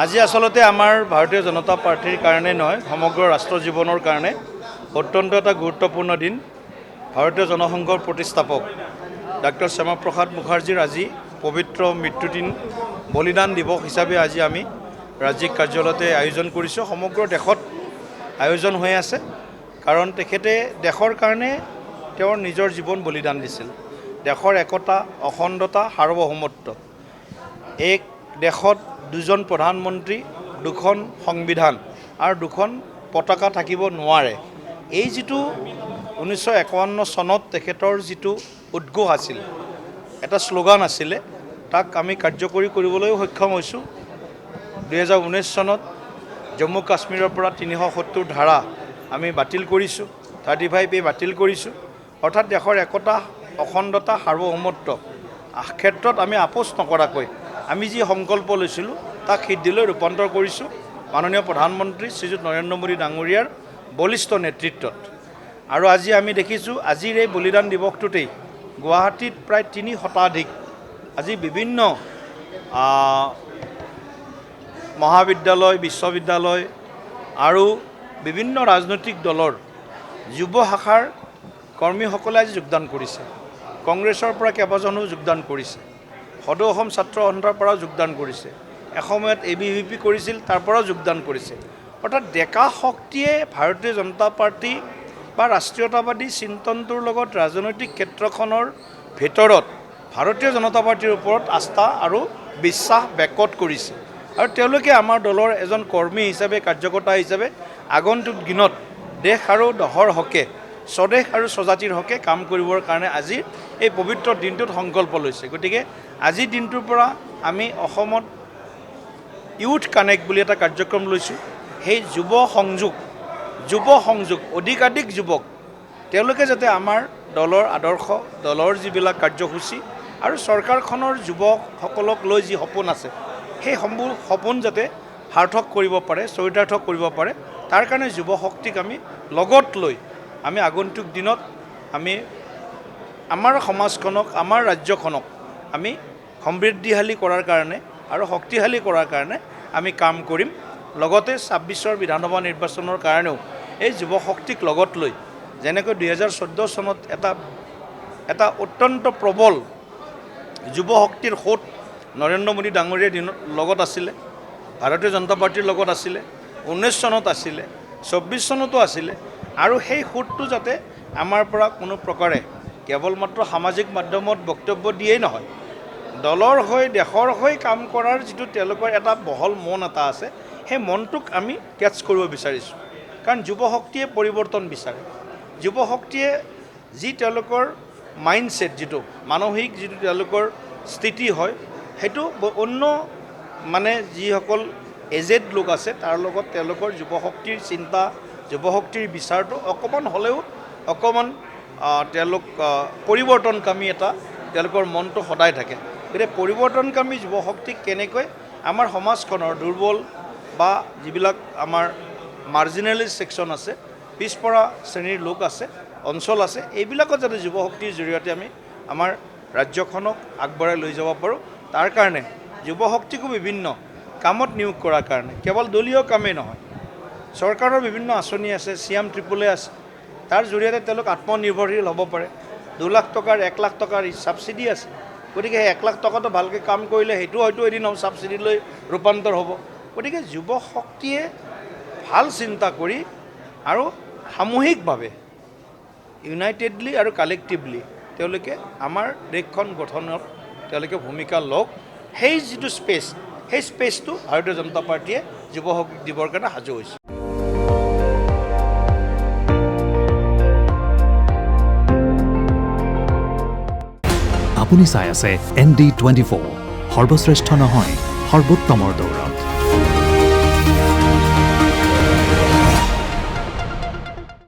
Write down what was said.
আজি আচলতে আমাৰ ভাৰতীয় জনতা পাৰ্টিৰ কাৰণে নহয়, সমগ্ৰ ৰাষ্ট্ৰ জীৱনৰ কাৰণে অত্যন্ত এটা গুৰুত্বপূৰ্ণ দিন। ভাৰতীয় জনসংঘৰ প্ৰতিষ্ঠাপক ডক্টৰ শ্যামাপ্ৰসাদ মুখাৰ্জীৰ আজি পবিত্ৰ মৃত্যুদিন বলিদান দিৱস হিচাপে আজি আমি ৰাজ্যিক কাৰ্যালয়তে আয়োজন কৰিছোঁ। সমগ্ৰ দেশত আয়োজন হৈ আছে, কাৰণ তেখেতে দেশৰ কাৰণে তেওঁৰ নিজৰ জীৱন বলিদান দিছিল। দেশৰ একতা, অখণ্ডতা, সাৰ্বভৌমত্ব, এক দেশত দুজন প্ৰধানমন্ত্ৰী, দুখন সংবিধান আৰু দুখন পতাকা থাকিব নোৱাৰে। এই যিটো 1951 চনত তেখেতৰ যিটো উদ্ঘোষ আছিল, এটা শ্লোগান আছিলে, তাক আমি কাৰ্যকৰী কৰিবলৈও সক্ষম হৈছোঁ। 2019 চনত জম্মু কাশ্মীৰৰ পৰা 370 ধাৰা আমি বাতিল কৰিছোঁ, 35A বাতিল কৰিছোঁ। অৰ্থাৎ দেশৰ একতা, অখণ্ডতা, সাৰ্বভৌমত্ব ক্ষেত্ৰত আমি আপোচ নকৰাকৈ আমি যি সংকল্প লৈছিলোঁ তাক সিদ্ধিলৈ ৰূপান্তৰ কৰিছোঁ মাননীয় প্ৰধানমন্ত্ৰী শ্ৰীযুত নৰেন্দ্ৰ মোদী ডাঙৰীয়াৰ বলিষ্ঠ নেতৃত্বত। আৰু আজি আমি দেখিছোঁ, আজিৰ এই বলিদান দিৱসটোতেই গুৱাহাটীত প্ৰায় 3 শতাধিক আজি বিভিন্ন মহাবিদ্যালয়, বিশ্ববিদ্যালয় আৰু বিভিন্ন ৰাজনৈতিক দলৰ যুৱ শাখাৰ কৰ্মীসকলে আজি যোগদান কৰিছে। কংগ্ৰেছৰ পৰা কেইবাজনো যোগদান কৰিছে, সদৌ অসম ছাত্ৰ সন্থাৰ পৰাও যোগদান কৰিছে, এসময়ত ABVP কৰিছিল, তাৰ পৰাও যোগদান কৰিছে। অৰ্থাৎ ডেকা শক্তিয়ে ভাৰতীয় জনতা পাৰ্টি বা ৰাষ্ট্ৰীয়তাবাদী চিন্তনটোৰ লগত ৰাজনৈতিক ক্ষেত্ৰখনৰ ভিতৰত ভাৰতীয় জনতা পাৰ্টিৰ ওপৰত আস্থা আৰু বিশ্বাস ব্যক্ত কৰিছে। আৰু তেওঁলোকে আমাৰ দলৰ এজন কৰ্মী হিচাপে, কাৰ্যকৰ্তা হিচাপে আগন্তুক দিনত দেশ আৰু দহৰ হকে, স্বদেশ আৰু স্বজাতিৰ হকে কাম কৰিবৰ কাৰণে আজি এই পবিত্ৰ দিনটোত সংকল্প লৈছে। গতিকে আজিৰ দিনটোৰ পৰা আমি অসমত ইউথ কানেক্ট বুলি এটা কাৰ্যক্ৰম লৈছোঁ। সেই যুৱ সংযোগ অধিকাধিক যুৱক, তেওঁলোকে যাতে আমাৰ দলৰ আদৰ্শ, দলৰ যিবিলাক কাৰ্যসূচী আৰু চৰকাৰখনৰ যুৱকসকলক লৈ যি সপোন আছে, সেই সপোন যাতে সাৰ্থক কৰিব পাৰে, চৰিতাৰ্থক কৰিব পাৰে, তাৰ কাৰণে যুৱ শক্তিক আমি লগত লৈ আমি আগন্তুক দিনত আমি আমাৰ সমাজখনক, আমাৰ ৰাজ্যখনক আমি সমৃদ্ধিশালী কৰাৰ কাৰণে আৰু শক্তিশালী কৰাৰ কাৰণে আমি কাম কৰিম। লগতে 26ৰ বিধানসভা নিৰ্বাচনৰ কাৰণেও এই যুৱ শক্তিক লগত লৈ, যেনেকৈ 2014 চনত এটা অত্যন্ত প্ৰবল যুৱ শক্তিৰ সোঁত নৰেন্দ্ৰ মোদী ডাঙৰীয়াৰ দিনত লগত আছিলে, ভাৰতীয় জনতা পাৰ্টিৰ লগত আছিলে, 19 চনত আছিলে, 24 চনতো আছিলে। আৰু সেই সোঁতটো যাতে আমাৰ পৰা কোনো প্ৰকাৰে কেৱল মাত্ৰ সামাজিক মাধ্যমত বক্তব্য দিয়েই নহয়, দলৰ হৈ, দেশৰ হৈ কাম কৰাৰ যিটো তেওঁলোকৰ এটা বহল মন এটা আছে, সেই মনটোক আমি কেটচ কৰিব বিচাৰিছোঁ। কাৰণ যুৱ শক্তিয়ে পৰিৱৰ্তন বিচাৰে। যুৱ শক্তিয়ে যি তেওঁলোকৰ মাইণ্ডছেট, যিটো মানসিক যিটো তেওঁলোকৰ স্থিতি হয়, সেইটো অন্য যিসকল এজেড লোক আছে তাৰ লগত তেওঁলোকৰ যুৱ শক্তিৰ চিন্তা, যুৱ শক্তিৰ বিচাৰটো অকণমান তেওঁলোক পৰিৱৰ্তনকামী এটা তেওঁলোকৰ মনটো সদায় থাকে। গতিকে পৰিৱৰ্তনকামী যুৱ শক্তিক কেনেকৈ আমাৰ সমাজখনৰ দুৰ্বল বা যিবিলাক আমাৰ মাৰ্জিনেলাইজ ছেকশ্যন আছে, পিছপৰা শ্ৰেণীৰ লোক আছে, অঞ্চল আছে, এইবিলাকত যাতে যুৱ শক্তিৰ জৰিয়তে আমি আমাৰ ৰাজ্যখনক আগবঢ়াই লৈ যাব পাৰোঁ, তাৰ কাৰণে যুৱ শক্তিকো বিভিন্ন কামত নিয়োগ কৰাৰ কাৰণে, কেৱল দলীয় কামেই নহয়, চৰকাৰৰ বিভিন্ন আঁচনি আছে, CM AAA আছে, তাৰ জৰিয়তে তেওঁলোক আত্মনিৰ্ভৰশীল হ'ব পাৰে। 2 লাখ টকাৰ, 1 লাখ টকাৰ ছাবচিডি আছে। গতিকে সেই 1 লাখ টকাটো ভালকৈ কাম কৰিলে সেইটো হয়তো এদিন ছাবচিডিলৈ ৰূপান্তৰ হ'ব। গতিকে যুৱ শক্তিয়ে ভাল চিন্তা কৰি আৰু সামূহিকভাৱে ইউনাইটেডলি আৰু কালেক্টিভলি তেওঁলোকে আমাৰ দেশখন গঠনত তেওঁলোকে ভূমিকা লওক। সেই যিটো স্পেচ, সেই স্পেচটো ভাৰতীয় জনতা পাৰ্টিয়ে যুৱ শক্তিক দিবৰ কাৰণে সাজু হৈছে। আপুনি চাই আছে ND24, সৰ্বশ্ৰেষ্ঠ নহয়, সৰ্বোত্তমৰ দৌৰ।